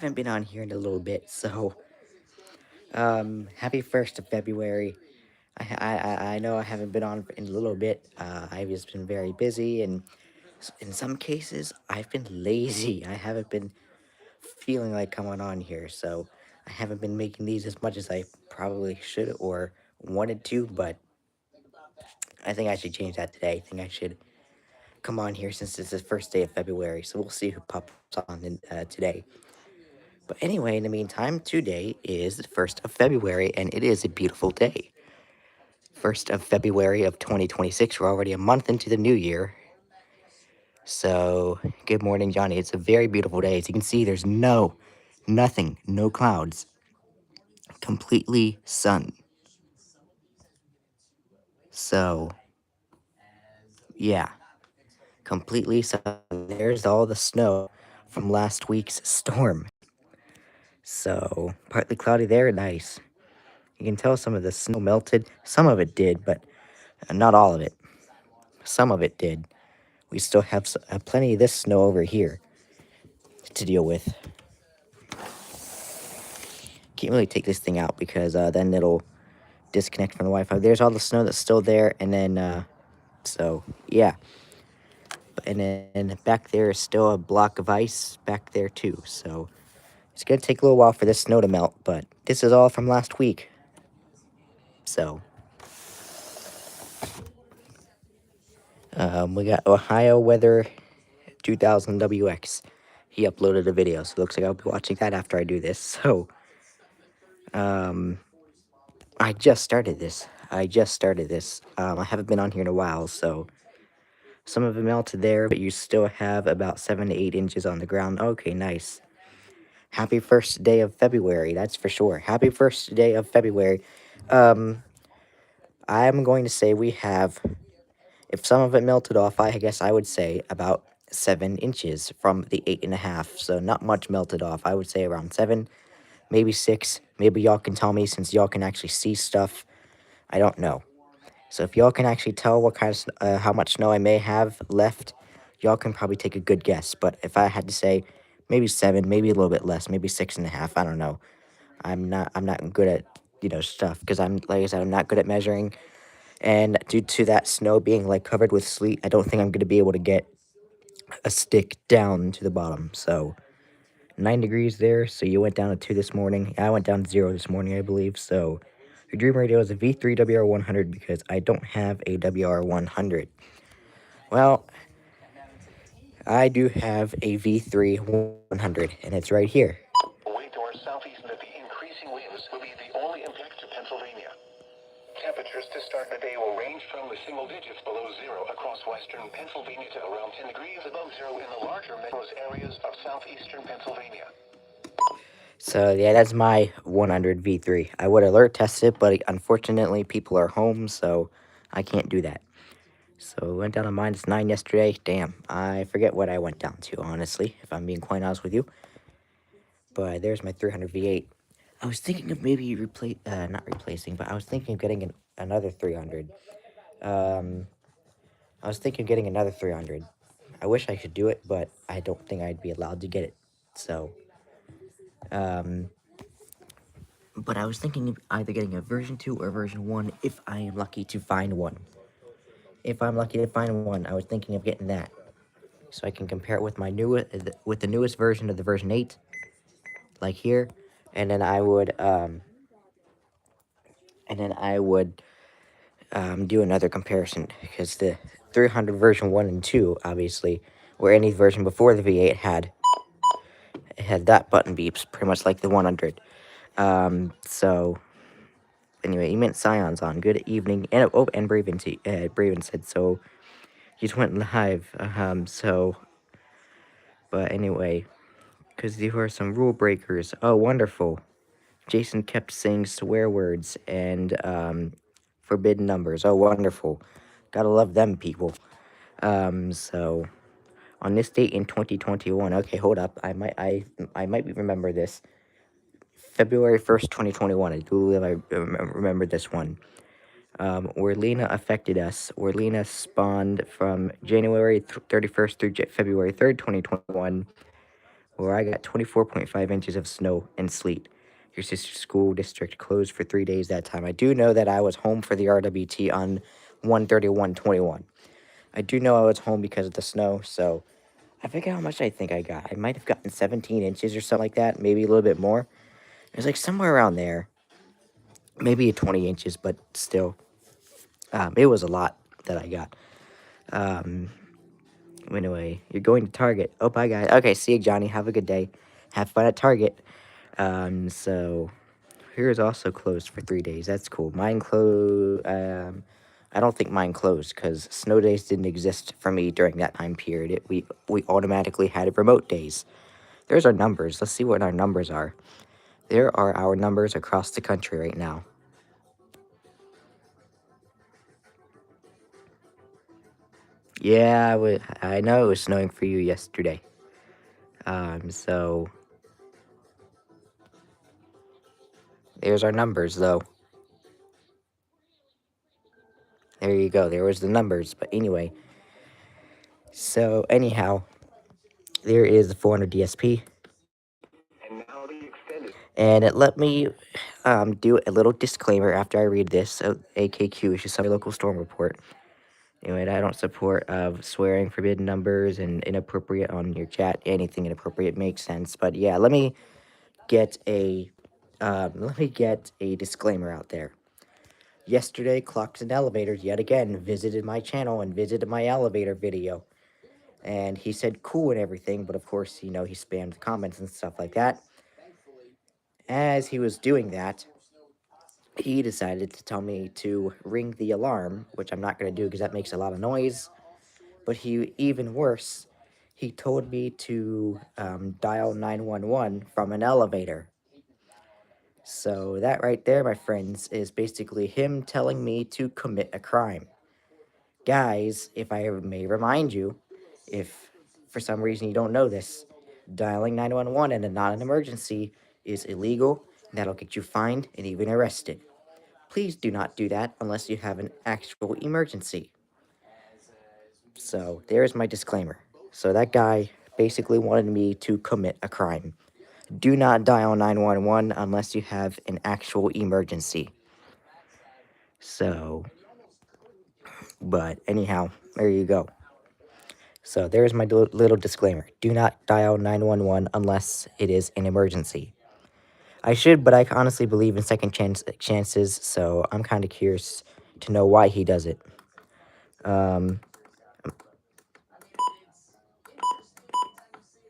haven't been on here in a little bit, so happy 1st of February. I know I haven't been on in a little bit. I've just been very busy, and in some cases, I've been lazy. I haven't been feeling like coming on here, so I haven't been making these as much as I probably should or wanted to, but I think I should change that today. I think I should come on here since it's the first day of February, so we'll see who pops on today. But anyway, in the meantime, today is the 1st of February, and it is a beautiful day. 1st of February of 2026. We're already a month into the new year. So, good morning, Johnny. It's a very beautiful day. As you can see, there's nothing, no clouds, completely sun. So, yeah, completely sun. There's all the snow from last week's storm. So, partly cloudy there, nice. You can tell some of the snow melted. Some of it did, but not all of it. Some of it did. We still have plenty of this snow over here to deal with. Can't really take this thing out because then it'll disconnect from the Wi-Fi. There's all the snow that's still there, and then so yeah, and then back there is still a block of ice back there too. So it's gonna take a little while for this snow to melt, but this is all from last week. So we got Ohio Weather 2000 WX. He uploaded a video, so it looks like I'll be watching that after I do this. So um, I just started this. I haven't been on here in a while, so some of it melted there, but you still have about 7 to 8 inches on the ground. Okay, nice. Happy first day of February, that's for sure. Happy first day of February. Um, I'm going to say we have, if some of it melted off, I guess I would say about 7 inches from the 8.5. So not much melted off. I would say around 7, maybe 6. Maybe y'all can tell me since y'all can actually see stuff. I don't know. So if y'all can actually tell what kind of how much snow I may have left, y'all can probably take a good guess. But if I had to say, maybe 7, maybe a little bit less, maybe 6.5. I don't know. I'm not good at stuff because like I said, I'm not good at measuring. And due to that snow being like covered with sleet, I don't think I'm gonna be able to get a stick down to the bottom. So 9 degrees there. So you went down to 2 this morning. I went down to 0 this morning, I believe. So your dream radio is a V3 WR100 because I don't have a WR100. Well, I do have a V3 100, and it's right here. Away to our southeast, that the increasing winds will be the only impact to Pennsylvania. Temperatures to start the day will range from the single digits below zero across western Pennsylvania to around 10 degrees above zero in the larger metro areas of southeastern Pennsylvania. So yeah, that's my 100 V3. I would alert test it, but unfortunately people are home, so I can't do that. So went down to -9 yesterday. Damn, I forget what I went down to, honestly, if I'm being quite honest with you. But there's my 300 V8. I was thinking of maybe not replacing, but I was thinking of getting another 300. Um, I was thinking of getting another 300. I wish I could do it, but I don't think I'd be allowed to get it. So, um, but I was thinking of either getting a version 2 or version 1 if I am lucky to find one. If I'm lucky to find one, I was thinking of getting that. So I can compare it with my with the newest version of the version 8, like here, and then I would do another comparison because the 300 version 1 and 2, obviously, or any version before the V8 had that button beeps, pretty much like the 100. So anyway, he meant Scion's on. Good evening, and oh, and Braven said so. He just went live. But anyway, because there were some rule breakers. Oh, wonderful. Jason kept saying swear words and forbidden numbers. Oh, wonderful. Gotta love them people. So on this date in 2021. Okay, hold up. I might remember this. February 1st, 2021. I do believe I remember this one. Where Lena affected us. Where Lena spawned from January 31st through February 3rd, 2021. where I got 24.5 inches of snow and sleet. Your sister's school district closed for 3 days that time. I do know that I was home for the RWT on 1/31/21. I do know I was home because of the snow, so I forget how much I think I got. I might have gotten 17 inches or something like that, maybe a little bit more. It was like somewhere around there. Maybe 20 inches, but still. It was a lot that I got. Anyway, you're going to Target. Oh, bye, guys. Okay, see you, Johnny. Have a good day. Have fun at Target. So here is also closed for 3 days. That's cool. Mine closed. I don't think mine closed because snow days didn't exist for me during that time period. We automatically had remote days. There's our numbers. Let's see what our numbers are. There are our numbers across the country right now. Yeah, I know it was snowing for you yesterday. So there's our numbers, though. There you go. There was the numbers. But anyway, so anyhow, there is the 400 DSP. And now the extended. And it let me do a little disclaimer after I read this. So AKQ is just some local storm report. Anyway, I don't support swearing, forbidden numbers, and inappropriate on your chat. Anything inappropriate makes sense. But yeah, let me get a disclaimer out there. Yesterday, Clocks and Elevators yet again visited my channel and visited my elevator video. And he said cool and everything, but of course, you know, he spammed comments and stuff like that. As he was doing that, he decided to tell me to ring the alarm, which I'm not going to do because that makes a lot of noise. But even worse, he told me to dial 911 from an elevator. So that right there, my friends, is basically him telling me to commit a crime. Guys, if I may remind you, if for some reason you don't know this, dialing 911 in a not an emergency is illegal. That'll get you fined and even arrested. Please do not do that unless you have an actual emergency. So there's my disclaimer. So that guy basically wanted me to commit a crime. Do not dial 911 unless you have an actual emergency. So, but anyhow, there you go. So there's my little disclaimer. Do not dial 911 unless it is an emergency. I should, but I honestly believe in second chances, so I'm kind of curious to know why he does it.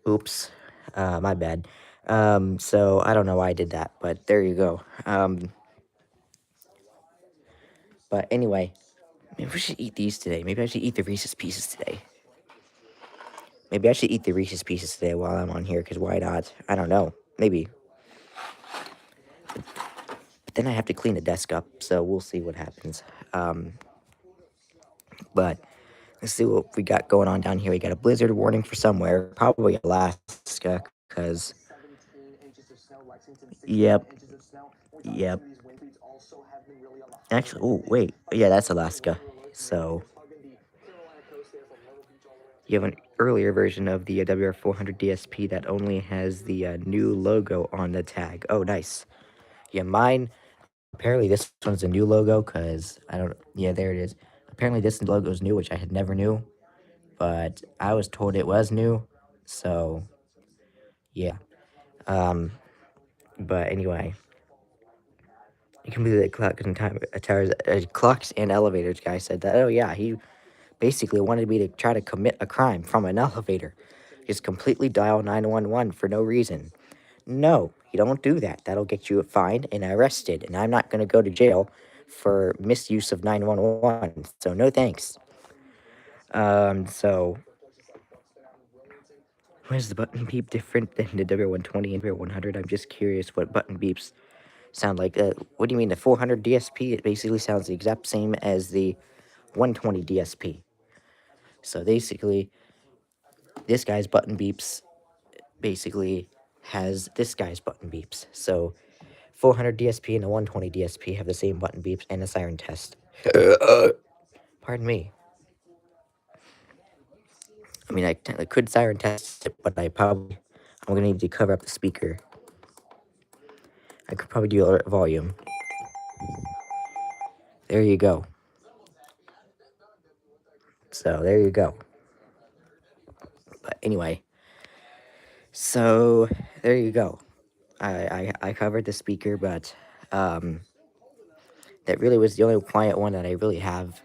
Oops. My bad. So I don't know why I did that, but there you go. But anyway, maybe we should eat these today. Maybe I should eat the Reese's Pieces today. Maybe I should eat the Reese's Pieces today while I'm on here, because why not? I don't know. Maybe. But then I have to clean the desk up, so we'll see what happens. But let's see what we got going on down here. We got a blizzard warning for somewhere, probably Alaska, because... Yep. Yep. Actually, oh, wait. Yeah, that's Alaska. So, you have an earlier version of the WR400 DSP that only has the new logo on the tag. Oh, nice. Yeah, mine, apparently this one's a new logo, because I don't... Yeah, there it is. Apparently this logo is new, which I had never knew. But I was told it was new, so, yeah. But anyway... You can believe that clocks and elevators guy said that. Oh yeah, he basically wanted me to try to commit a crime from an elevator. Just completely dial 911 for no reason. No, you don't do that. That'll get you fined and arrested, and I'm not going to go to jail for misuse of 911. So no thanks. So is the button beep different than the W120 and W100? I'm just curious what button beeps sound like. What do you mean, the 400 DSP? It basically sounds the exact same as the 120 DSP. So basically, this guy's button beeps basically has this guy's button beeps. So 400 DSP and the 120 DSP have the same button beeps and a siren test. Pardon me. I mean, I could siren test it, but I probably I'm gonna need to cover up the speaker. I could probably do alert volume. There you go. So there you go. But anyway, so there you go. I covered the speaker, but that really was the only quiet one that I really have.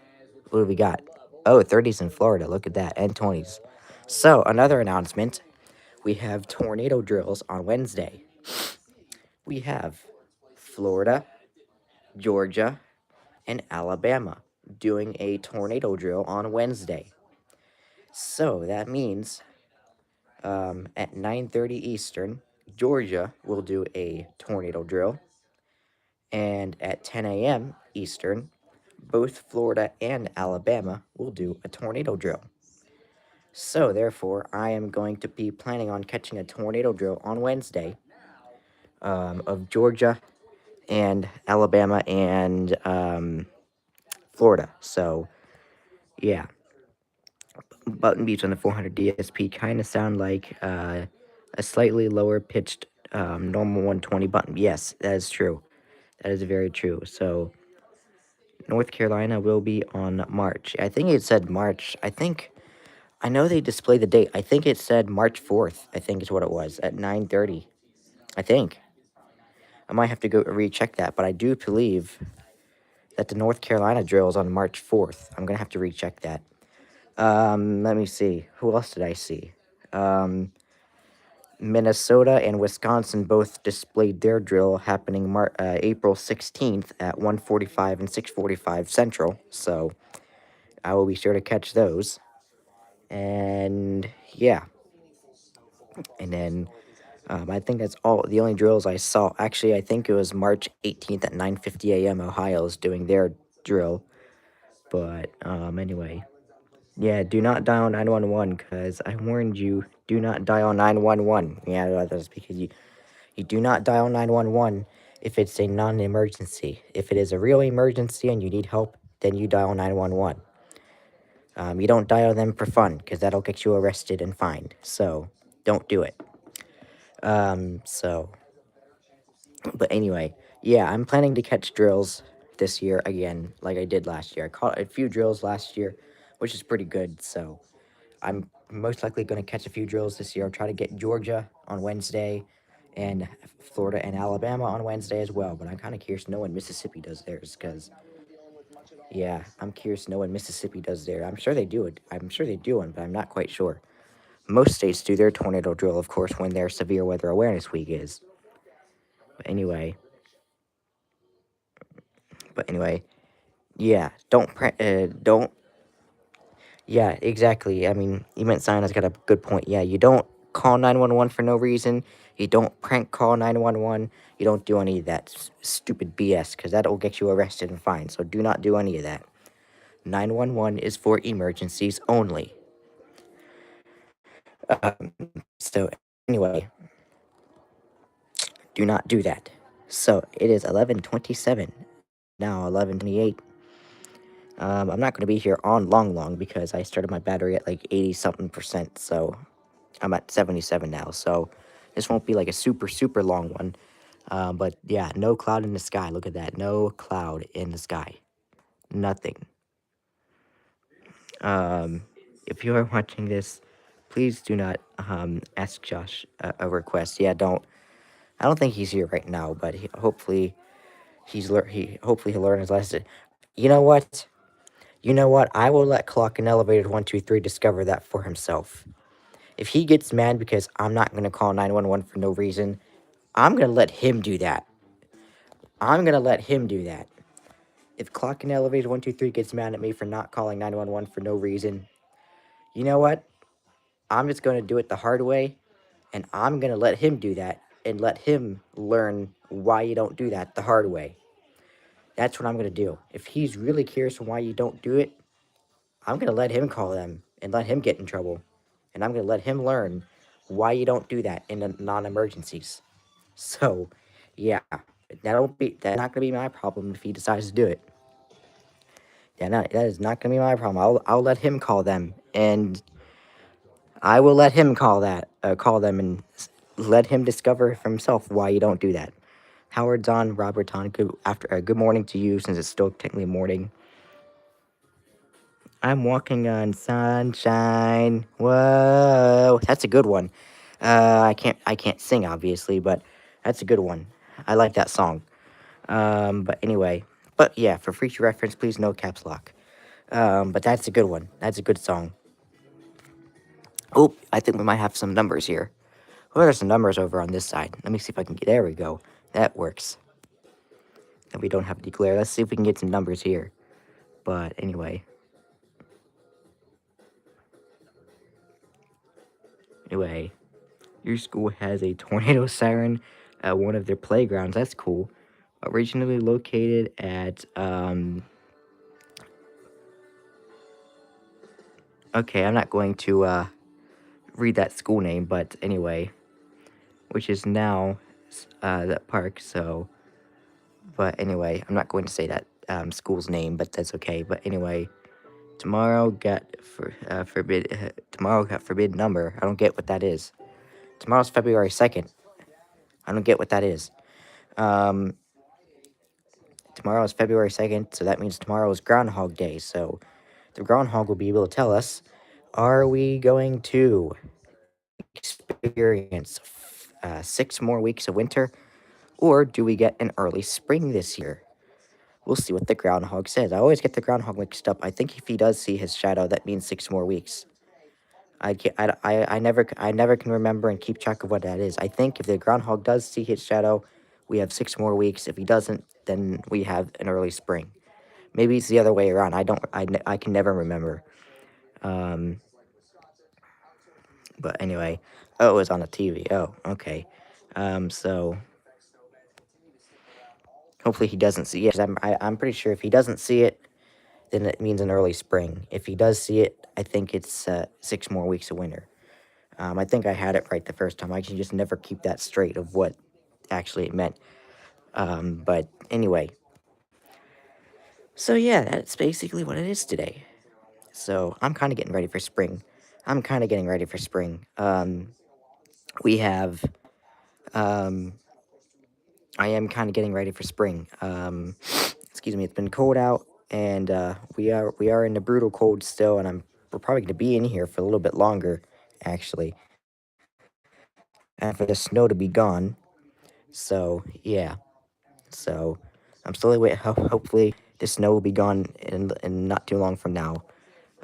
What do we got? Oh, 30s in Florida. Look at that. And 20s. So, another announcement. We have tornado drills on Wednesday. We have Florida, Georgia, and Alabama doing a tornado drill on Wednesday. So, that means at 9:30 Eastern, Georgia will do a tornado drill. And at 10 a.m. Eastern, both Florida and Alabama will do a tornado drill. So, therefore, I am going to be planning on catching a tornado drill on Wednesday of Georgia and Alabama and Florida. So, yeah. Button beats on the 400 DSP kind of sound like a slightly lower pitched normal 120 button. Yes, that is true. That is very true. So, North Carolina will be on March. I think it said March. I know they displayed the date. I think it said March 4th. I think is what it was at 9:30. I think. I might have to go recheck that, but I do believe that the North Carolina drill is on March 4th. I'm gonna have to recheck that. Let me see. Who else did I see? Minnesota and Wisconsin both displayed their drill happening April 16th at 1:45 and 6:45 Central. So I will be sure to catch those. And yeah. And then I think that's all the only drills I saw. Actually, I think it was March 18th at 9:50 a.m. Ohio is doing their drill. But anyway, yeah, do not dial 911 because I warned you. Do not dial 911. Yeah, that's because you do not dial 911 if it's a non-emergency. If it is a real emergency and you need help, then you dial 911. You don't dial them for fun because that'll get you arrested and fined. So don't do it. So, but anyway, yeah, I'm planning to catch drills this year again, like I did last year. I caught a few drills last year, which is pretty good. So I'm most likely going to catch a few drills this year. I'll try to get Georgia on Wednesday and Florida and Alabama on Wednesday as well. But I'm kind of curious to know when Mississippi does theirs because, yeah, I'm curious to know when Mississippi does theirs. I'm sure they do it. I'm sure they do one, but I'm not quite sure. Most states do their tornado drill, of course, when their Severe Weather Awareness Week is. But anyway, yeah, don't. Yeah, exactly. I mean, Ement Sina's got a good point. Yeah, you don't call 911 for no reason. You don't prank call 911. You don't do any of that stupid BS because that'll get you arrested and fined. So do not do any of that. 911 is for emergencies only. So anyway, do not do that. So it is 11:27 now, 11:28. I'm not going to be here on long because I started my battery at like 80 something percent. So I'm at 77 now, so this won't be like a super long one. But yeah, no cloud in the sky. Look at that. No cloud in the sky. Nothing. If you are watching this, please do not ask Josh a request. Yeah, don't. I don't think he's here right now, but hopefully hopefully he'll learn his lesson. You know what? You know what? I will let Clock and Elevated 123 discover that for himself. If he gets mad because I'm not going to call 911 for no reason, I'm going to let him do that. I'm going to let him do that. If Clock and Elevator 123 gets mad at me for not calling 911 for no reason, you know what? I'm just going to do it the hard way, and I'm going to let him do that and let him learn why you don't do that the hard way. That's what I'm going to do. If he's really curious why you don't do it, I'm going to let him call them and let him get in trouble. And I'm going to let him learn why you don't do that in the non-emergencies. So, yeah, that's not gonna be my problem if he decides to do it. Yeah, no, that is not gonna be my problem. I'll let him call them, and I will let him call them and let him discover for himself why you don't do that. Howard's on, Robert's on. Good morning to you, since it's still technically morning. I'm walking on sunshine. Whoa, that's a good one. I can't sing obviously, but that's a good one. I like that song. But anyway, but yeah, for future reference, please no caps lock. But that's a good one. That's a good song. Oh, I think we might have some numbers here. Oh, there's some numbers over on this side. Let me see if I can get. There we go. That works. And we don't have to declare. Let's see if we can get some numbers here. But anyway. Anyway, your school has a tornado siren at one of their playgrounds. That's cool. Originally located at okay, I'm not going to read that school name, but anyway, which is now that park. So, but anyway, I'm not going to say that school's name, but that's okay. But anyway, tomorrow got tomorrow got forbidden number. I don't get what that is. Tomorrow's February 2nd. I don't get what that is. Um, Tomorrow is February 2nd, so that means tomorrow is Groundhog Day. So the groundhog will be able to tell us, are we going to experience 6 more weeks of winter, or do we get an early spring this year? We'll see what the groundhog says. I always get the groundhog mixed up. I think if he does see his shadow, that means 6 more weeks. I never can remember and keep track of what that is. I think if the groundhog does see his shadow, we have 6 more weeks. If he doesn't, then we have an early spring. Maybe it's the other way around. I can never remember. Um, but anyway, oh, it was on the TV. Oh, okay. So hopefully he doesn't see it. 'Cause I'm pretty sure if he doesn't see it, then it means an early spring. If he does see it, I think it's 6 more weeks of winter. I think I had it right the first time. I can just never keep that straight of what actually it meant. But anyway, so yeah, that's basically what it is today. So I'm kind of getting ready for spring. I'm kind of getting ready for spring. We have, um, I am kind of getting ready for spring. Excuse me, it's been cold out, and we are in the brutal cold still, and we're probably going to be in here for a little bit longer, actually, and for the snow to be gone. So yeah, so I'm slowly waiting. Hopefully, the snow will be gone in not too long from now.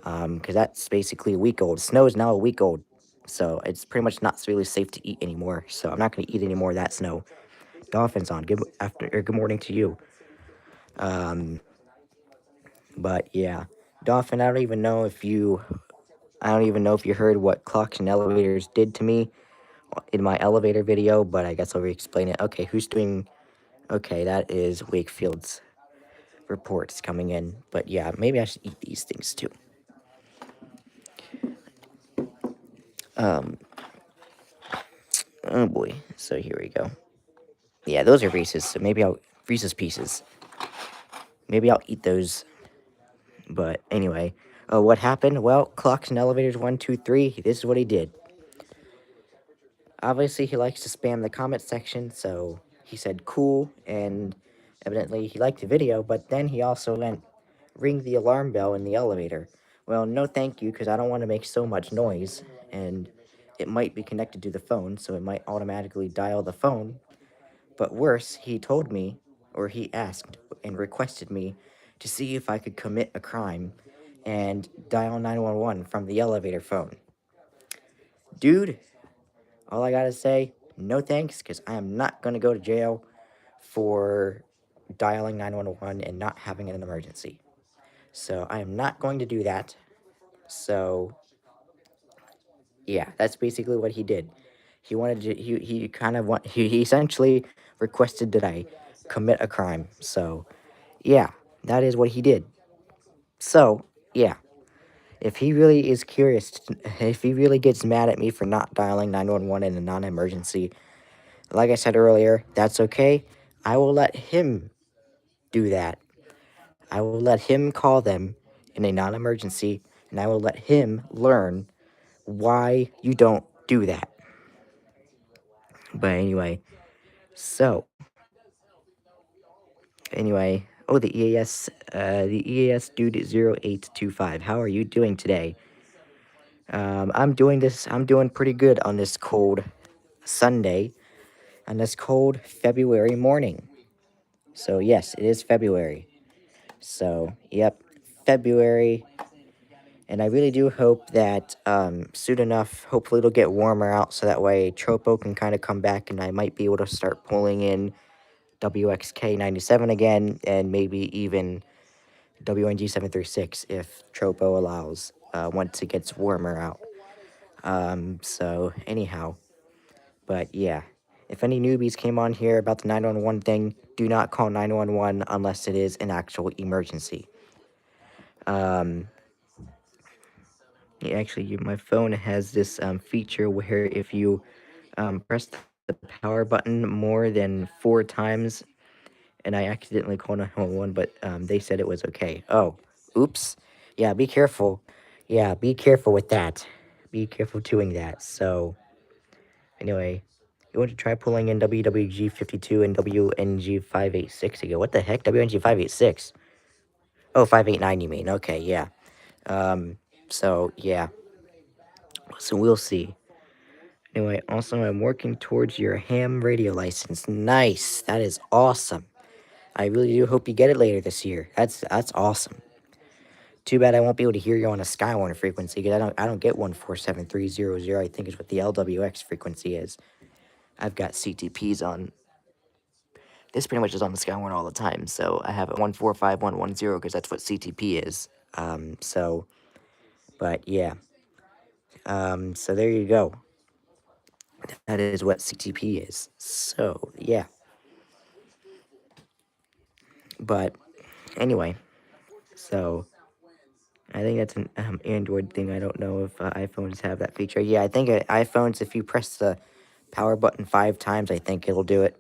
Because that's basically a week old. Snow is now a week old, so it's pretty much not really safe to eat anymore. So I'm not going to eat any more of that snow. Dolphins on. Good morning to you. Um, but yeah, Dolphin. I don't even know if you heard what clocks and elevators did to me in my elevator video, but I guess I'll re-explain it. Okay, who's doing? Okay, that is Wakefield's reports coming in. But yeah, maybe I should eat these things too. Um, oh boy. So here we go. Yeah, those are Reese's. So maybe I'll Reese's Pieces. Maybe I'll eat those. But anyway, what happened? Well, clocks and elevators 1, 2, 3. This is what he did. Obviously, he likes to spam the comment section, so he said cool, and evidently he liked the video. But then he also went ring the alarm bell in the elevator. Well, no, thank you, because I don't want to make so much noise, and it might be connected to the phone, so it might automatically dial the phone. But worse, he told me, or he asked and requested me to see if I could commit a crime and dial 911 from the elevator phone. Dude, all I gotta say, no thanks, because I am not gonna go to jail for dialing 911 and not having an emergency. So I am not going to do that. So yeah, that's basically what he did. He wanted to, he kind of want, he essentially requested that I commit a crime. So yeah, that is what he did. So, yeah, if he really is curious, if he really gets mad at me for not dialing 911 in a non emergency, like I said earlier, that's okay. I will let him do that. I will let him call them in a non emergency, and I will let him learn why you don't do that. But anyway, so anyway, oh, the EAS dude 0825. How are you doing today? I'm doing pretty good on this cold Sunday, on this cold February morning. So yes, it is February. So, yep, February. And I really do hope that soon enough, hopefully it'll get warmer out so that way Tropo can kind of come back and I might be able to start pulling in WXK 97 again and maybe even WNG 736 if Tropo allows once it gets warmer out. So, anyhow, but yeah. If any newbies came on here about the 911 thing, do not call 911 unless it is an actual emergency. Yeah, actually, my phone has this feature where if you press the power button more than 4 times, and I accidentally called 911, but they said it was okay. Oh, oops. Yeah, be careful. Yeah, be careful with that. Be careful doing that. So, anyway, you want to try pulling in WWG 52 and WNG 586 again. What the heck? WNG 586? Oh, 589, you mean? Okay, yeah. So, yeah. So, we'll see. Anyway, also, I'm working towards your ham radio license. Nice. That is awesome. I really do hope you get it later this year. That's awesome. Too bad I won't be able to hear you on a Skywarner frequency because I don't get 147.300. I think is what the LWX frequency is. I've got CTPs on. This pretty much is on the Skywarner all the time. So I have 145.110 because that's what CTP is. So, but yeah. So there you go. That is what CTP is. So yeah. But anyway, so I think that's an Android thing. I don't know if iPhones have that feature. Yeah, I think iPhones, if you press the power button 5 times, I think it'll do it.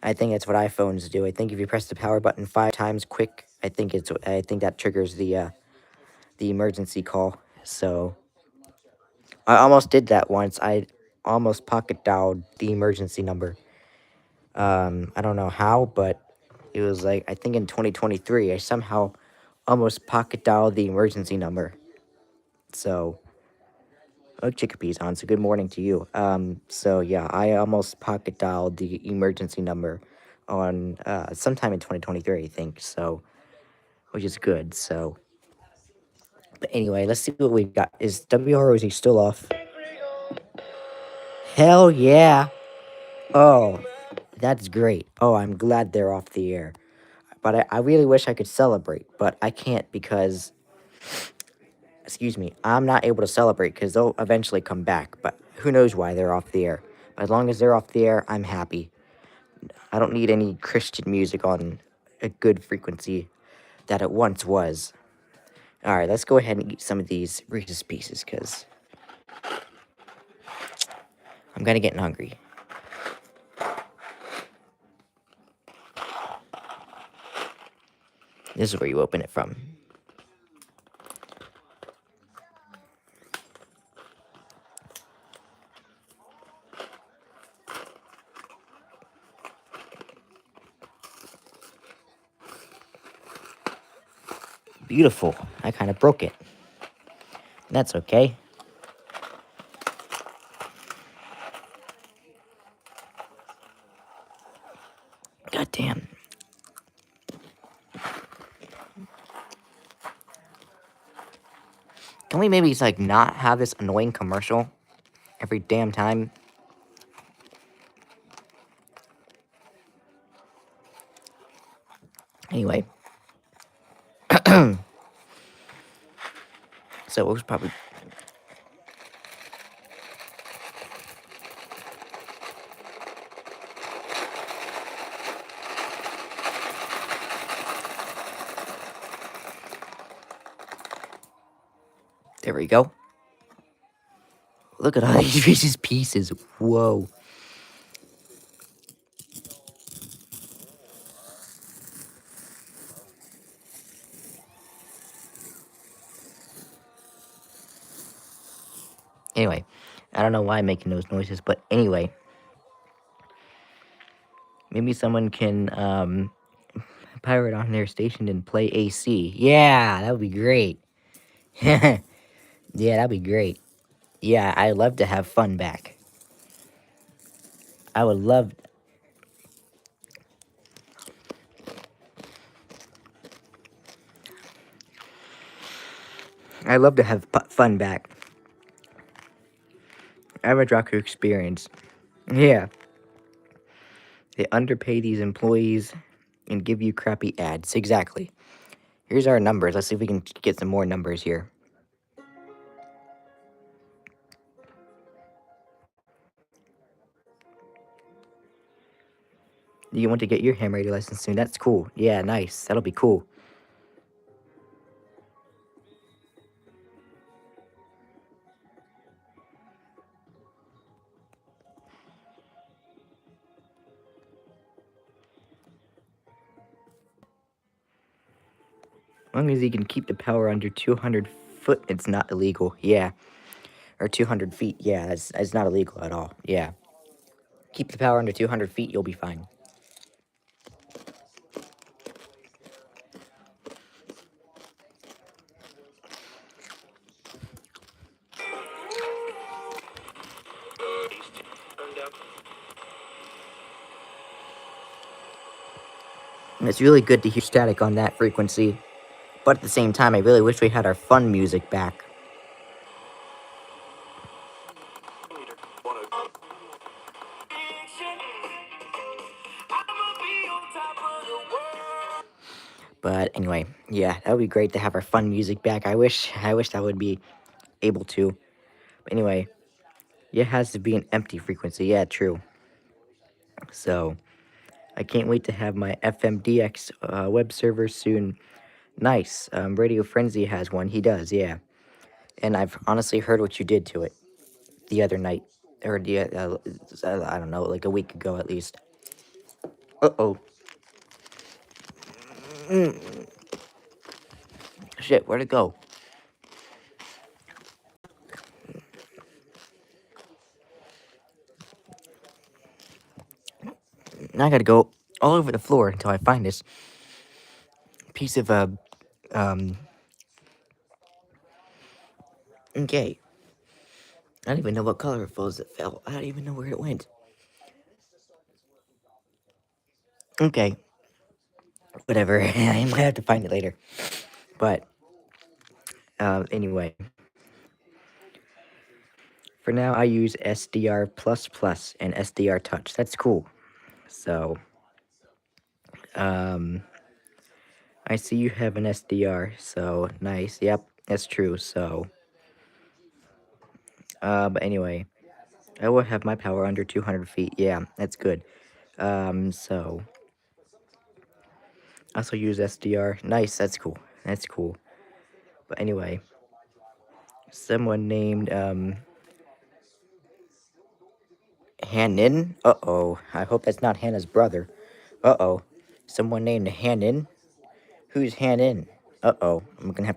I think that's what iPhones do. I think if you press the power button 5 times quick, I think that triggers the emergency call. So I almost did that once. I almost pocket dialed the emergency number. I don't know how, but it was like I think in 2023, I somehow almost pocket dialed the emergency number. So, oh, Chickpea's on, so good morning to you. So yeah, I almost pocket dialed the emergency number on sometime in 2023, I think. So, which is good. So, but anyway, let's see what we got. Is WROZ still off? Hell yeah! Oh, that's great. Oh, I'm glad they're off the air. But I really wish I could celebrate, but I can't because, excuse me, I'm not able to celebrate because they'll eventually come back. But who knows why they're off the air. But as long as they're off the air, I'm happy. I don't need any Christian music on a good frequency that it once was. Alright, let's go ahead and eat some of these Reese's Pieces because I'm kind of getting hungry. This is where you open it from. Beautiful. I kind of broke it. That's okay. God damn. Can we maybe like not have this annoying commercial every damn time? Anyway. So it was probably... There we go. Look at all these Reese's Pieces. Whoa. Anyway, I don't know why I'm making those noises, but anyway. Maybe someone can pirate on their station and play AC. Yeah, that would be great. Yeah, that'd be great. Yeah, I'd love to have fun back. I would love. I'd love to have fun back. Avadraku experience. Yeah, they underpay these employees and give you crappy ads. Exactly. Here's our numbers. Let's see if we can get some more numbers here. You want to get your ham radio license soon? That's cool. Yeah, nice. That'll be cool. As long as you can keep the power under 200 foot, it's not illegal. Yeah. Or 200 feet. Yeah, that's not illegal at all. Yeah. Keep the power under 200 feet, you'll be fine. And it's really good to hear static on that frequency. But at the same time, I really wish we had our fun music back. But anyway, yeah, that would be great to have our fun music back. I wish I would be able to. But anyway, it has to be an empty frequency. Yeah, true. So I can't wait to have my FMDX web server soon. Nice. Radio Frenzy has one. He does, yeah. And I've honestly heard what you did to it the other night, or I don't know, like a week ago at least. Uh-oh. Shit, where'd it go? Now I gotta go all over the floor until I find this piece of, okay. I don't even know what color it was that fell. I don't even know where it went. Okay. Whatever. I might have to find it later. But, anyway. For now, I use SDR++ and SDR Touch. That's cool. So, I see you have an SDR, so nice. Yep, that's true. So, but anyway, I will have my power under 200 feet. Yeah, that's good. So, I also use SDR. Nice, that's cool. That's cool. But anyway, someone named, Hannon. Uh-oh. I hope that's not Hannah's brother. Uh-oh. Someone named Hannon. Who's Hannon? Uh-oh. I'm gonna have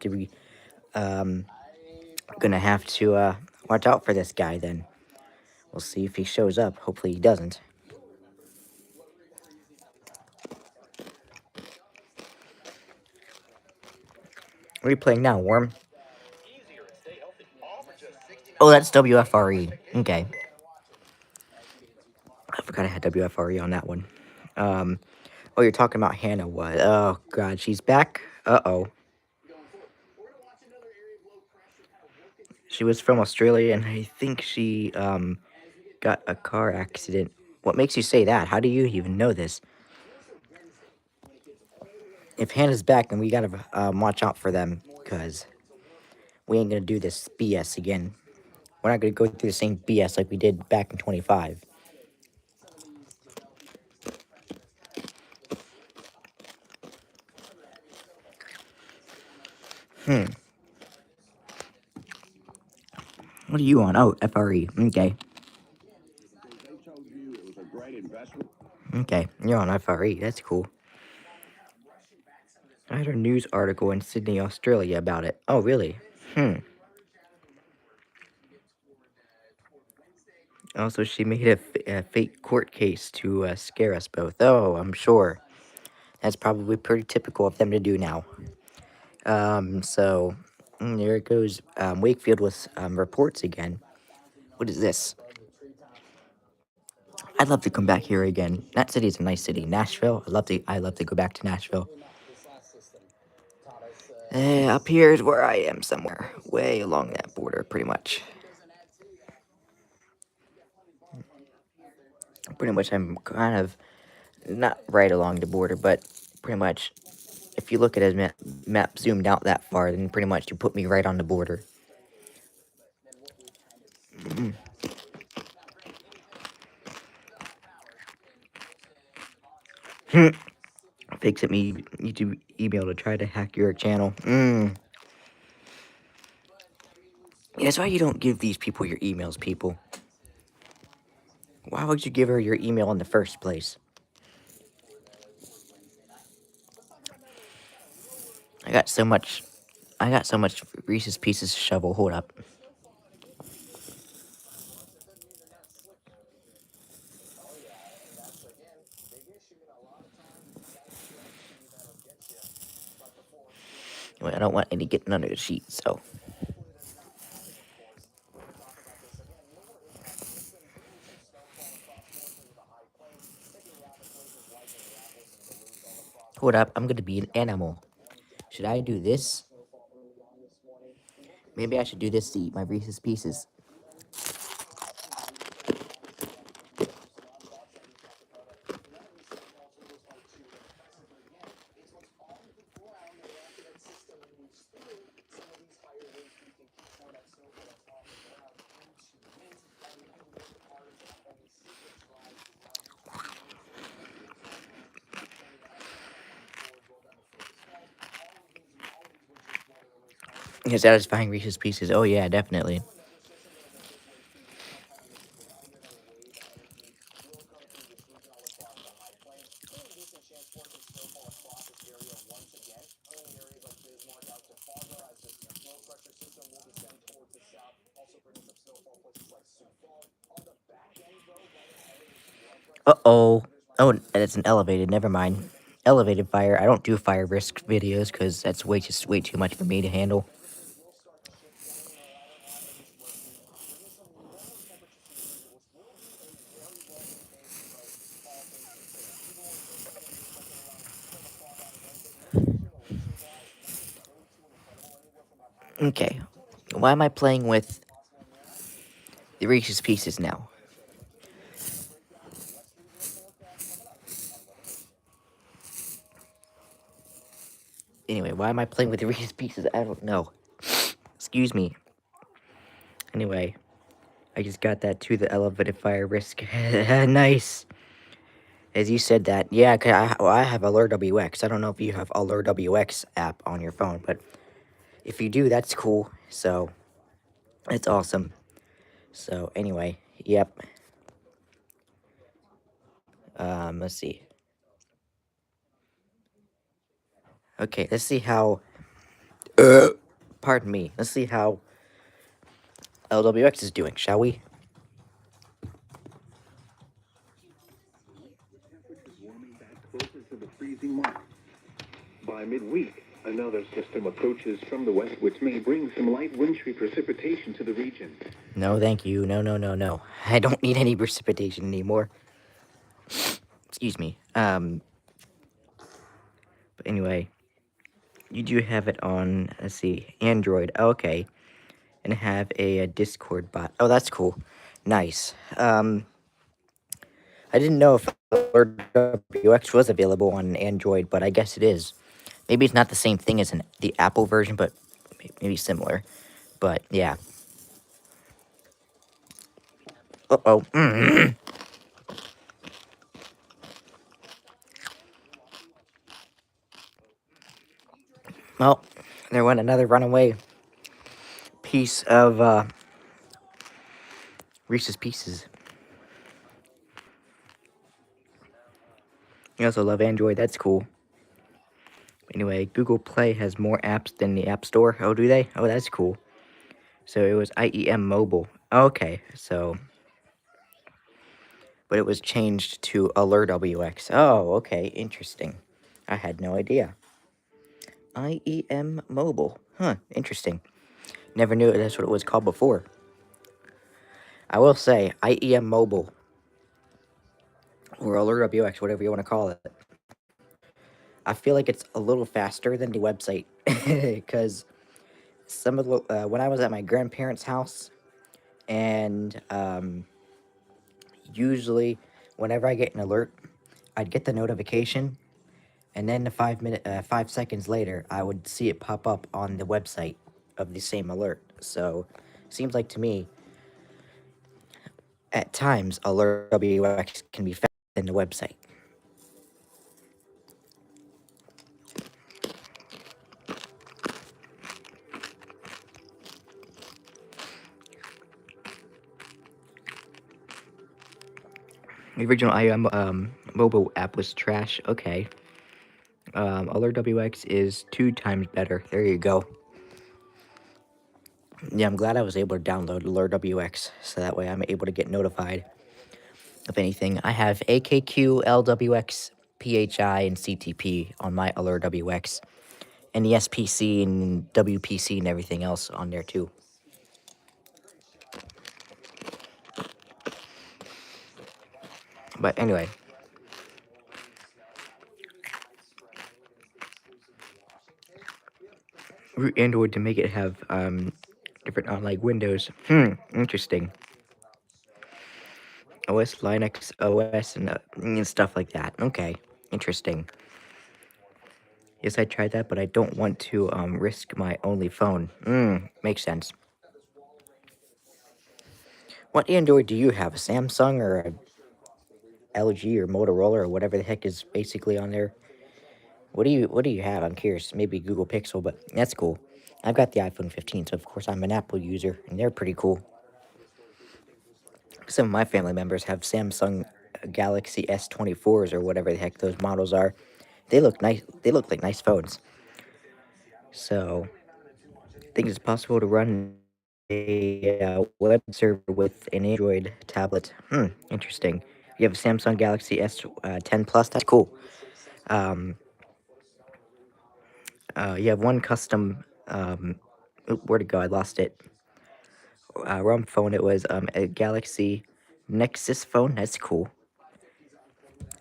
to watch out for this guy then. We'll see if he shows up. Hopefully he doesn't. What are you playing now, Worm? Oh, that's WFRE. Okay. I forgot I had WFRE on that one. Oh, you're talking about Hannah, what? Oh, God, she's back? Uh-oh. She was from Australia, and I think she, got a car accident. What makes you say that? How do you even know this? If Hannah's back, then we gotta, watch out for them, because we ain't gonna do this BS again. We're not gonna go through the same BS like we did back in 25. What are you on? Oh, FRE. Okay. Okay, you're on FRE. That's cool. I had a news article in Sydney, Australia about it. Oh, really? Also, she made a fake court case to scare us both. Oh, I'm sure. That's probably pretty typical of them to do now. So, there it goes. Wakefield with reports again. What is this? I'd love to come back here again. That city is a nice city. Nashville. I love to go back to Nashville. Up here is where I am somewhere. Way along that border, pretty much. Pretty much, I'm kind of not right along the border, but pretty much, if you look at a map zoomed out that far, then pretty much you put me right on the border. Fix it me YouTube email to try to hack your channel. Yeah, that's why you don't give these people your emails, people. Why would you give her your email in the first place? I got so much Reese's Pieces to shovel. Hold up. Wait, I don't want any getting under the sheet, so. Hold up, I'm gonna be an animal. Should I do this? Maybe I should do this to eat my Reese's Pieces. Yeah, satisfying Reese's Pieces. Oh yeah, definitely. Uh-oh. Oh, and it's an elevated. Never mind. Elevated fire. I don't do fire risk videos because that's way too much for me to handle. Okay. Why am I playing with the Reese's Pieces now? Anyway, why am I playing with the Reese's Pieces? I don't know. Excuse me. Anyway, I just got that to the elevated fire risk. Nice. As you said that, yeah, I have Alert WX. I don't know if you have Alert WX app on your phone, but if you do, that's cool. So, it's awesome. So, anyway, yep. Let's see. Okay, let's see how. Pardon me. Let's see how LWX is doing, shall we? Temperatures warming back closer to the freezing mark. By midweek, another system approaches from the west, which may bring some light wintry precipitation to the region. No, thank you. No, no, no, no. I don't need any precipitation anymore. Excuse me. But anyway, you do have it on, let's see, Android. Okay. And have a Discord bot. Oh, that's cool. Nice. I didn't know if WX was available on Android, but I guess it is. Maybe it's not the same thing as the Apple version, but maybe similar. But yeah. Uh-oh. Well, there went another runaway piece of Reese's Pieces. You also love Android. That's cool. Anyway, Google Play has more apps than the App Store. Oh, do they? Oh, that's cool. So it was IEM Mobile. Okay, so but it was changed to Alert WX. Oh, okay, interesting. I had no idea. IEM Mobile. Huh, interesting. Never knew that's what it was called before. I will say, IEM Mobile, or Alert WX, whatever you want to call it, I feel like it's a little faster than the website, because some of the, when I was at my grandparents' house, and usually whenever I get an alert, I'd get the notification, and then 5 seconds later, I would see it pop up on the website of the same alert. So, seems like to me, at times, Alert WX can be faster than the website. The original IM mobile app was trash. Okay. Alert WX is 2 times better. There you go. Yeah, I'm glad I was able to download Alert WX, so that way I'm able to get notified of anything. I have AKQ, LWX, PHI, and CTP on my Alert WX, and the SPC and WPC and everything else on there too. But anyway, root Android to make it have different unlike Windows. Interesting. OS, Linux, OS, and stuff like that. Okay, interesting. Yes, I tried that, but I don't want to risk my only phone. Makes sense. What Android do you have? A Samsung or a LG or Motorola or whatever the heck is basically on there? What do you have? I'm curious. Maybe Google Pixel, but that's cool. I've got the iPhone 15, so of course I'm an Apple user, and they're pretty cool. Some of my family members have Samsung Galaxy S24s or whatever the heck those models are. They look nice. They look like nice phones. So, I think it's possible to run a web server with an Android tablet. Interesting. You have a Samsung Galaxy S10 Plus. That's cool. Um, you have one custom. Where'd it go? I lost it. ROM phone. It was a Galaxy Nexus phone. That's cool.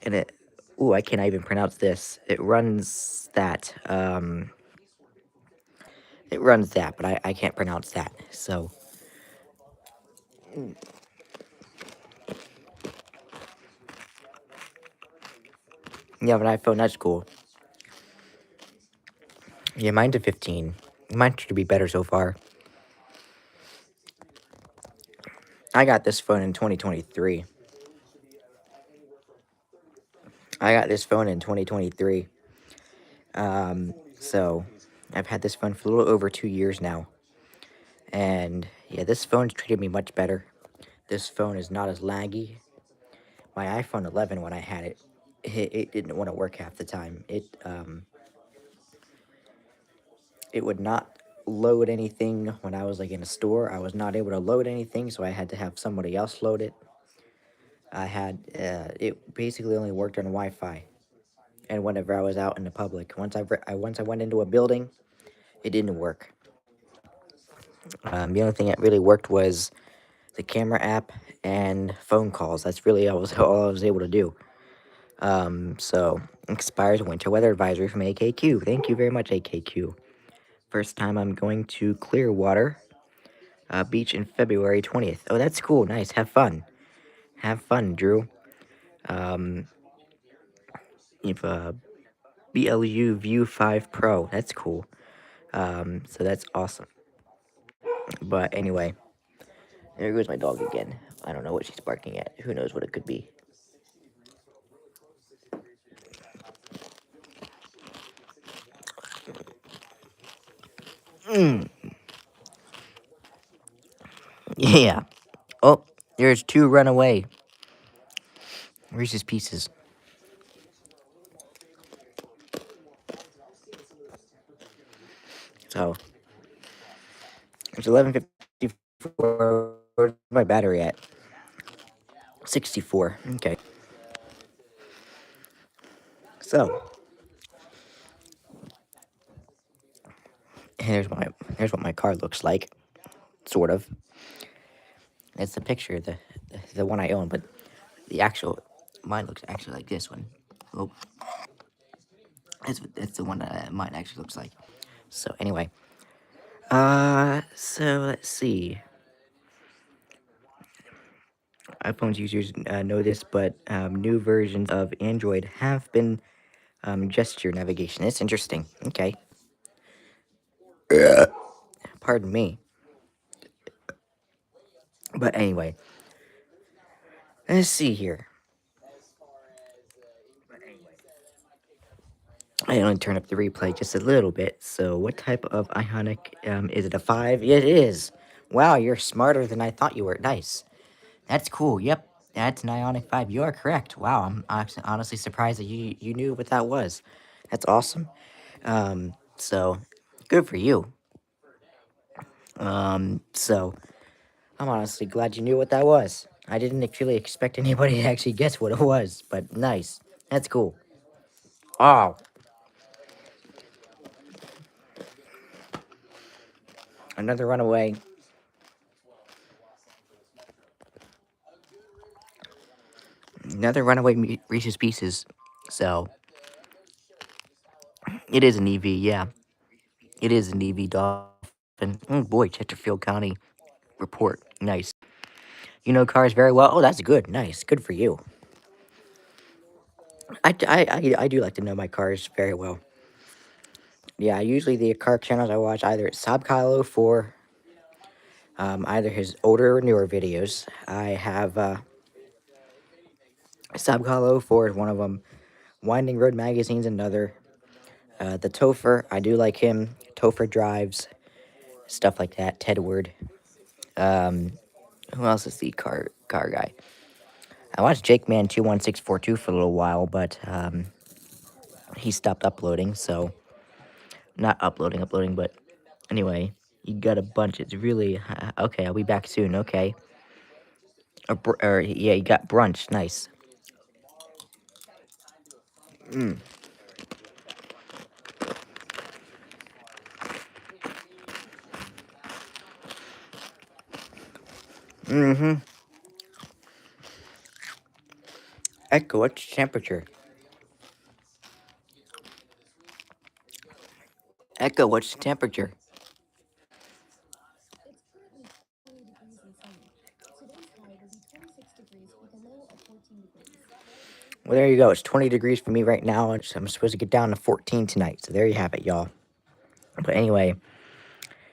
And it. Ooh, I can't even pronounce this. It runs that. It runs that, but I can't pronounce that. So. You have an iPhone. That's cool. Yeah, mine's a 15. Mine should be better so far. I got this phone in 2023. I got this phone in 2023. So I've had this phone for a little over 2 years now. And yeah, this phone's treated me much better. This phone is not as laggy. My iPhone 11, when I had it, it didn't want to work half the time. It would not load anything when I was like in a store. I was not able to load anything, so I had to have somebody else load it. It basically only worked on Wi-Fi, and whenever I was out in the public, once I went into a building, it didn't work. The only thing that really worked was the camera app and phone calls. That's really all I was able to do. So expires winter weather advisory from AKQ. Thank you very much, AKQ. First time I'm going to Clearwater Beach in February 20th. Oh, that's cool. Nice. Have fun. Have fun, Drew. Um, you've BLU View 5 Pro. That's cool. So that's awesome. But anyway, there goes my dog again. I don't know what she's barking at. Who knows what it could be. Yeah. Oh, there's 2 runaway. Reese's Pieces. So, it's 11:54. Where's my battery at? 64. Okay. So here's what my car looks like, sort of. It's the picture, the one I own, but the actual mine looks actually like this one. Oh, that's the one that mine actually looks like. So anyway, so let's see. iPhones users know this, but new versions of Android have been gesture navigation. It's interesting. Okay. Pardon me. But anyway, let's see here. I only turn up the replay just a little bit. So, what type of Ionic is it? A 5? It is. Wow, you're smarter than I thought you were. Nice. That's cool. Yep, that's an Ionic 5. You are correct. Wow, I'm honestly surprised that you knew what that was. That's awesome. So good for you. So I'm honestly glad you knew what that was. I didn't actually expect anybody to actually guess what it was, but nice. That's cool. Oh, another runaway. Another runaway Reese's Pieces. So it is an EV, yeah. It is an EV Dolphin. Oh boy, Chesterfield County report. Nice. You know cars very well. Oh, that's good. Nice. Good for you. I do like to know my cars very well. Yeah, usually the car channels I watch either it's Saab Kylo for either his older or newer videos. I have Saab Kylo for one of them. Winding Road Magazine's another. The Topher, I do like him. Topher drives, stuff like that. Tedward. Um, who else is the car guy? I watched Jake Man 21642 for a little while, but he stopped uploading, so not uploading, but anyway, you got a bunch. It's really okay. I'll be back soon. Okay, or yeah, you got brunch. Nice. Mm. Mm-hmm. Echo, what's your temperature? Echo, what's the temperature? Well, there you go. It's 20 degrees for me right now. I'm supposed to get down to 14 tonight. So there you have it, y'all. But anyway,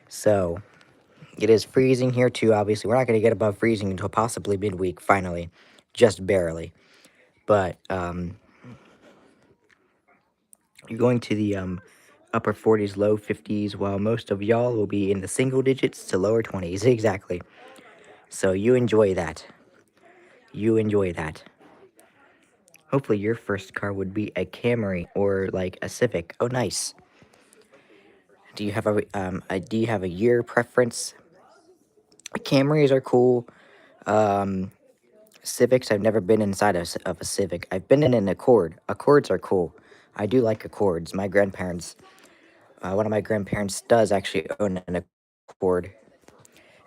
so it is freezing here too. Obviously, we're not going to get above freezing until possibly midweek. Finally, just barely. But you're going to the upper 40s, low 50s, while most of y'all will be in the single digits to lower 20s. Exactly. So you enjoy that. You enjoy that. Hopefully your first car would be a Camry or like a Civic. Oh, nice. Do you have do you have a year preference? Camrys are cool. Um, Civics, I've never been inside of a Civic. I've been in an Accord. Accords are cool. I do like Accords. My grandparents, one of my grandparents does actually own an Accord.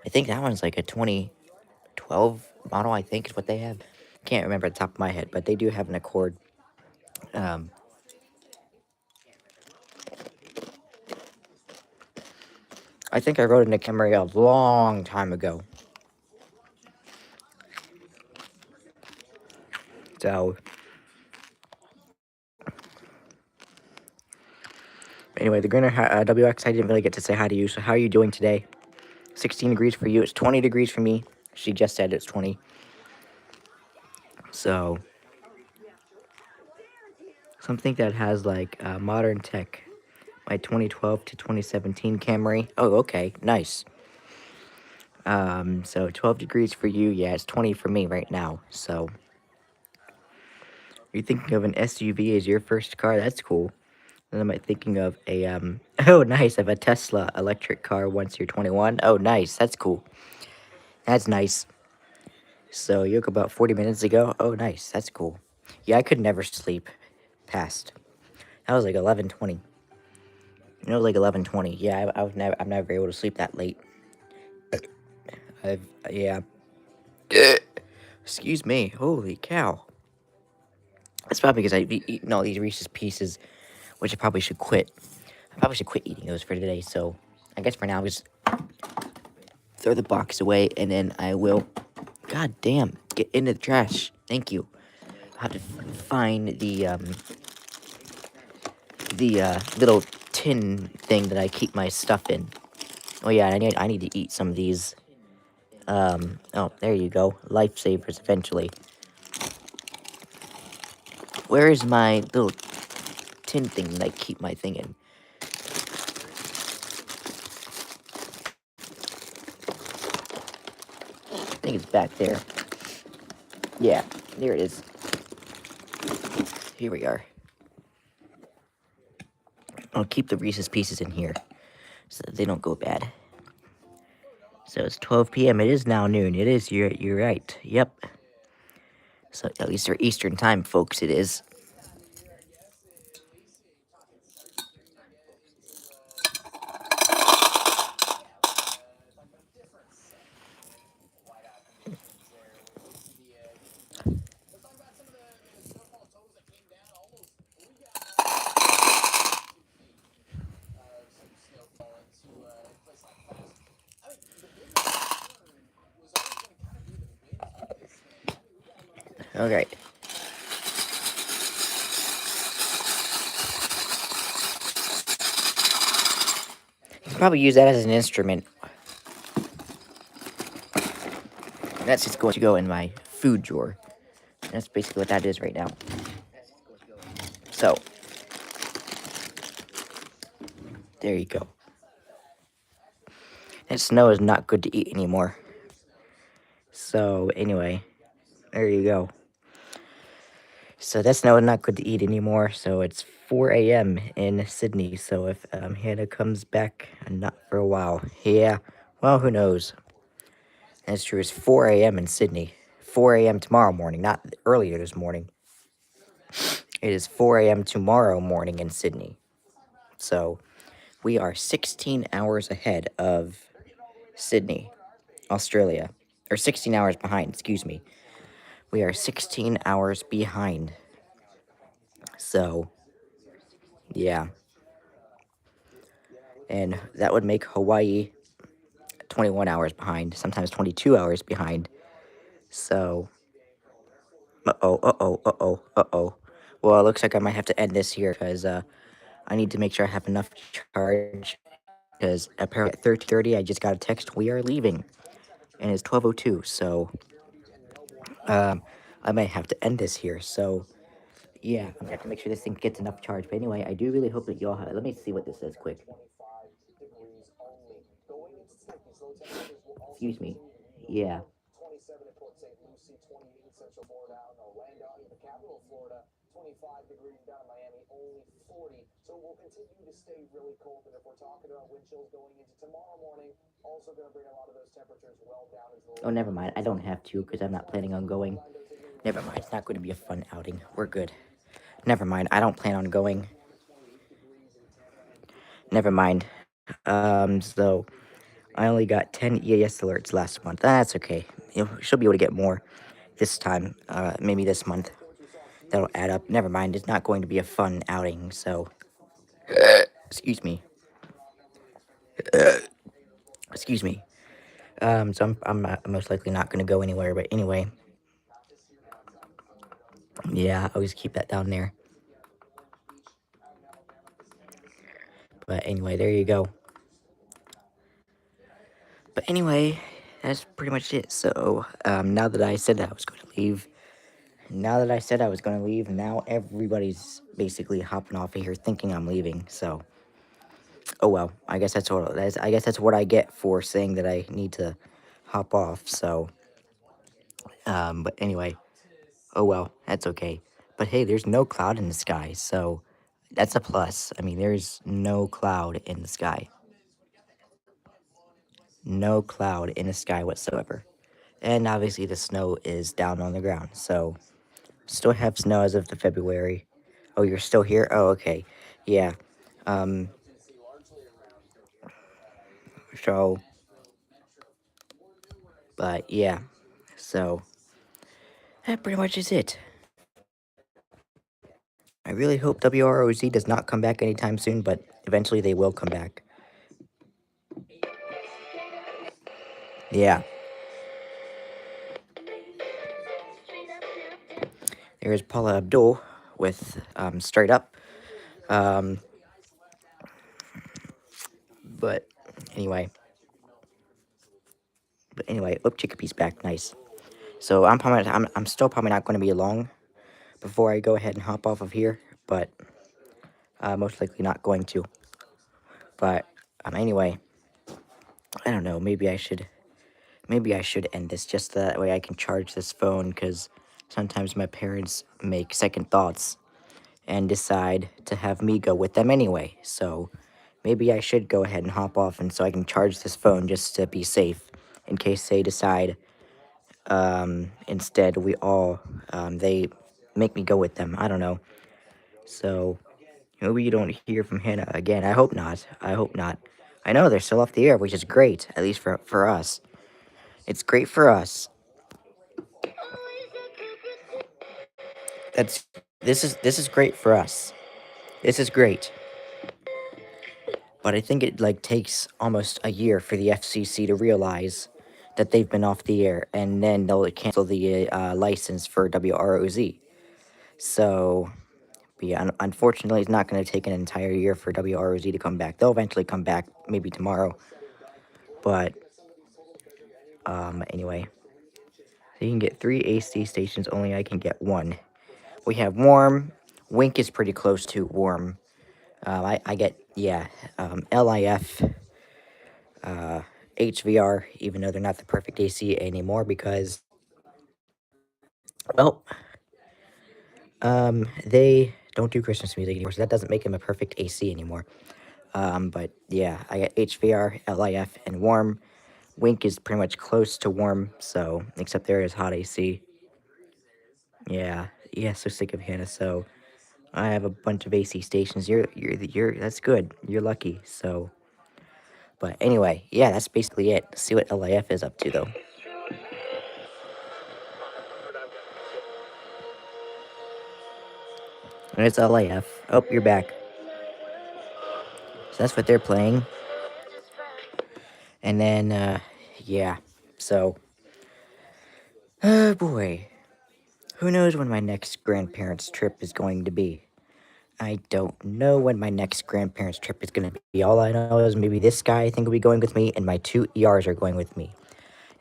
I think that one's like a 2012 model, I think is what they have. Can't remember at the top of my head, but they do have an Accord. Um, I think I rode in a Camry a long time ago. So, anyway, the Greener WX, I didn't really get to say hi to you. So, how are you doing today? 16 degrees for you. It's 20 degrees for me. She just said it's 20. So, something that has like modern tech. My 2012 to 2017 Camry. Oh, okay. Nice. So 12 degrees for you. Yeah, it's 20 for me right now. So, are you thinking of an SUV as your first car? That's cool. And am I thinking of a oh nice, of a Tesla electric car once you're 21? Oh nice, that's cool. That's nice. So you woke up about 40 minutes ago. Oh, nice. That's cool. Yeah, I could never sleep past. That was like 11:20. It was like 11:20. Yeah, I'm never able to sleep that late. Yeah. Excuse me. Holy cow. That's probably because I've eaten all these Reese's Pieces, which I probably should quit. I probably should quit eating those for today. So I guess for now, just throw the box away, and then I will. God damn! Get into the trash. Thank you. I have to find the little tin thing that I keep my stuff in. Oh yeah, I need to eat some of these. Oh, there you go. Lifesavers eventually. Where is my little tin thing that I keep my thing in? I think it's back there. Yeah, there it is. Here we are. I'll keep the Reese's Pieces in here so that they don't go bad. So it's 12 p.m. It is now noon. It is. You're right. Yep. So at least for Eastern time, folks, it is. Okay. You can probably use that as an instrument. And that's just going to go in my food drawer. And that's basically what that is right now. So, there you go. And snow is not good to eat anymore. So, anyway, there you go. So, that snow is not good to eat anymore. So, it's 4 a.m. in Sydney. So, if Hannah comes back, not for a while. Yeah, well, who knows? That's true. It's 4 a.m. in Sydney. 4 a.m. tomorrow morning, not earlier this morning. It is 4 a.m. tomorrow morning in Sydney. So we are 16 hours ahead of Sydney, Australia. Or 16 hours behind, excuse me. We are 16 hours behind. So, yeah. And that would make Hawaii 21 hours behind, sometimes 22 hours behind. So, uh-oh. Well, it looks like I might have to end this here because I need to make sure I have enough charge. Because apparently at 13:30, I just got a text, we are leaving. And it's 12:02, so I might have to end this here. So, yeah, I'm gonna have to make sure this thing gets enough charge. But anyway, I do really hope that y'all have. Let me see what this says quick. Excuse me. Yeah. Oh, never mind. I don't have to because I'm not planning on going. Never mind. It's not going to be a fun outing. We're good. Never mind. I don't plan on going. Never mind. So I only got 10 EAS alerts last month. That's okay. She'll be able to get more this time. Maybe this month. That'll add up. Never mind. It's not going to be a fun outing. So, excuse me. Excuse me. So I'm most likely not going to go anywhere. But anyway, yeah, I always keep that down there. But anyway, there you go. But anyway, that's pretty much it. So now that I said that I was going to leave, now everybody's basically hopping off of here thinking I'm leaving. So, oh well. I guess that's what I get for saying that I need to hop off. So, but anyway, oh well, that's okay. But hey, there's no cloud in the sky, so that's a plus. I mean, there's no cloud in the sky. No cloud in the sky whatsoever. And obviously the snow is down on the ground, so still have snow as of the February. Oh, you're still here? Oh, okay. Yeah. Um, so, but yeah. So, that pretty much is it. I really hope WROZ does not come back anytime soon, but eventually they will come back. Yeah. There's Paula Abdul with Straight Up. Um, but anyway. Look, Chickpea's back. Nice. So I'm still probably not going to be long before I go ahead and hop off of here, but most likely not going to. But anyway, I don't know. Maybe I should end this just that way I can charge this phone, because sometimes my parents make second thoughts and decide to have me go with them anyway. So maybe I should go ahead and hop off, and so I can charge this phone just to be safe in case they decide instead they make me go with them. I don't know. So maybe you don't hear from Hannah again. I hope not. I hope not. I know they're still off the air, which is great, at least for us. It's great for us. That's this is great for us. This is great. But I think it like takes almost a year for the FCC to realize that they've been off the air, and then they'll cancel the license for WROZ. So, but yeah, unfortunately, it's not going to take an entire year for WROZ to come back. They'll eventually come back, maybe tomorrow. But anyway, so you can get 3 AC stations. Only I can get 1. We have Warm. Wink is pretty close to Warm. I get, yeah, LIF, HVR, even though they're not the perfect AC anymore because, well, they don't do Christmas music anymore, so that doesn't make them a perfect AC anymore. But yeah, I got HVR, LIF, and Warm. Wink is pretty much close to Warm, so, except there is Hot AC. Yeah, so sick of Hannah, so I have a bunch of AC stations. That's good. You're lucky, so. But anyway, yeah, that's basically it. See what LIF is up to, though. And it's LIF. Oh, you're back. So that's what they're playing. And then, yeah. So, oh boy. Who knows when my next grandparents' trip is going to be? I don't know when my next grandparents' trip is going to be. All I know is maybe this guy I think will be going with me, and my 2 ERs are going with me.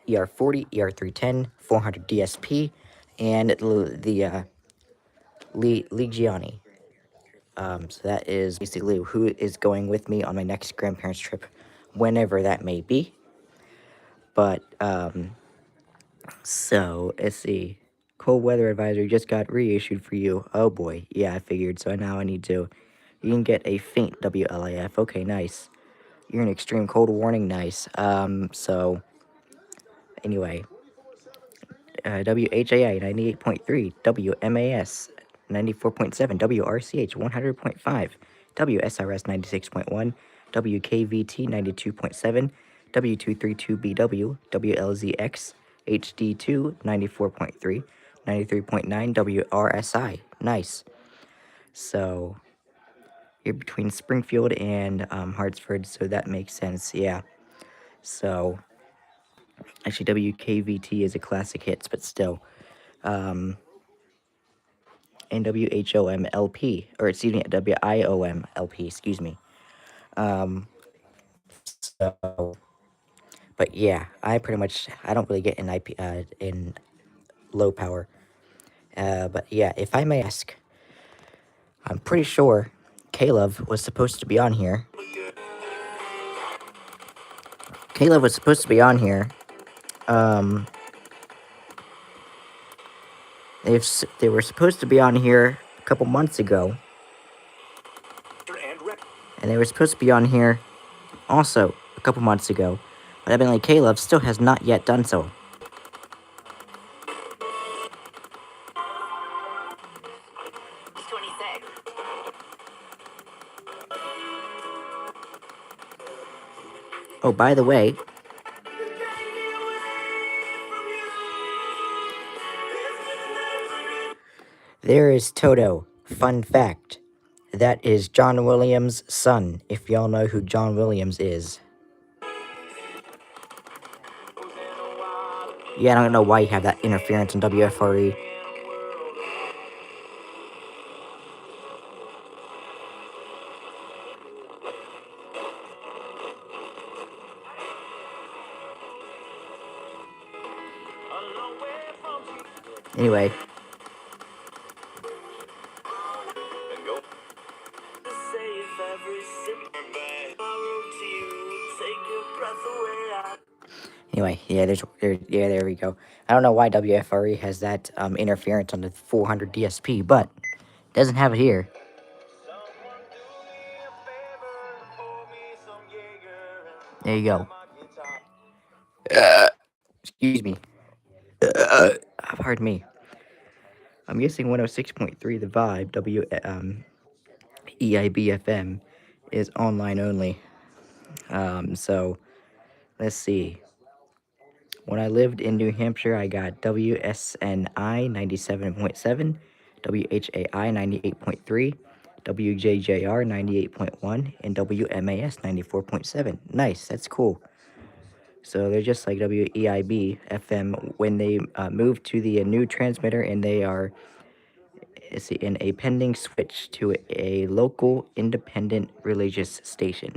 ER40, ER310, 400 DSP, and the Lee Gianni. So that is basically who is going with me on my next grandparents' trip, whenever that may be. But, so, let's see. Cold weather advisory just got reissued for you. Oh boy, yeah, I figured, so now I need to. You can get a faint WLIF. Okay, nice. You're an extreme cold warning, nice. So, anyway. WHAI 98.3, WMAS 94.7, WRCH 100.5, WSRS 96.1, WKVT 92.7, W232BW, WLZX HD2 94.3, 93.9, WRSI. Nice. So, you're between Springfield and Hartsford, so that makes sense, yeah. So, actually, WKVT is a classic hits, but still. And WHOMLP, or excuse me, WIOMLP, excuse me. So, but yeah, I don't really get in in low power. But yeah, if I may ask, I'm pretty sure Caleb was supposed to be on here. Caleb was supposed to be on here. They were supposed to be on here a couple months ago. And they were supposed to be on here also a couple months ago. But evidently Caleb still has not yet done so. Oh, by the way, there is Toto. Fun fact. That is John Williams' son, if y'all know who John Williams is. Yeah, I don't know why you have that interference on WFRE. Anyway. Anyway, there we go. I don't know why WFRE has that interference on the 400 DSP, but it doesn't have it here. There you go. Excuse me. Pardon me. I'm guessing 106.3 The Vibe, EIB FM, is online only. So, let's see. When I lived in New Hampshire, I got WSNI 97.7, WHAI 98.3, WJJR 98.1, and WMAS 94.7. Nice, that's cool. So they're just like WEIB FM when they moved to the new transmitter, and they are in a pending switch to a local independent religious station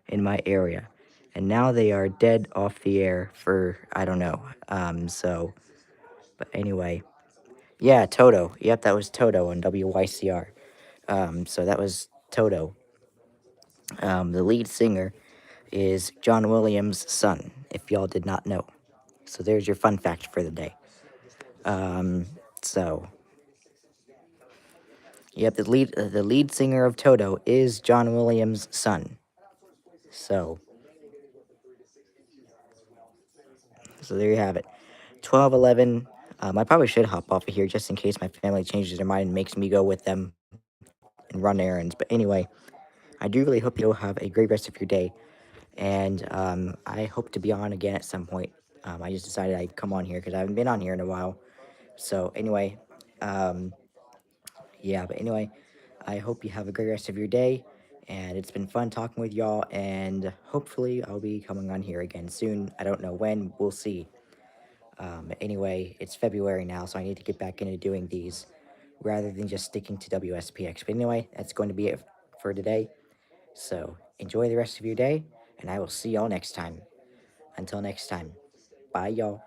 in my area. And now they are dead off the air for, I don't know. But anyway. Yeah, Toto. Yep, that was Toto on WYCR. So that was Toto. The lead singer is John Williams' son, if y'all did not know. So there's your fun fact for the day. So yep, the lead singer of Toto is John Williams' son. So there you have it. 12:11. I probably should hop off of here just in case my family changes their mind and makes me go with them and run errands. But anyway, I do really hope you'll have a great rest of your day. And I hope to be on again at some point. I just decided I'd come on here because I haven't been on here in a while. So anyway, yeah, but anyway, I hope you have a great rest of your day. And it's been fun talking with y'all. And hopefully I'll be coming on here again soon. I don't know when. We'll see. Anyway, it's February now, so I need to get back into doing these rather than just sticking to WSPX. But anyway, that's going to be it for today. So enjoy the rest of your day, and I will see y'all next time. Until next time, bye, y'all.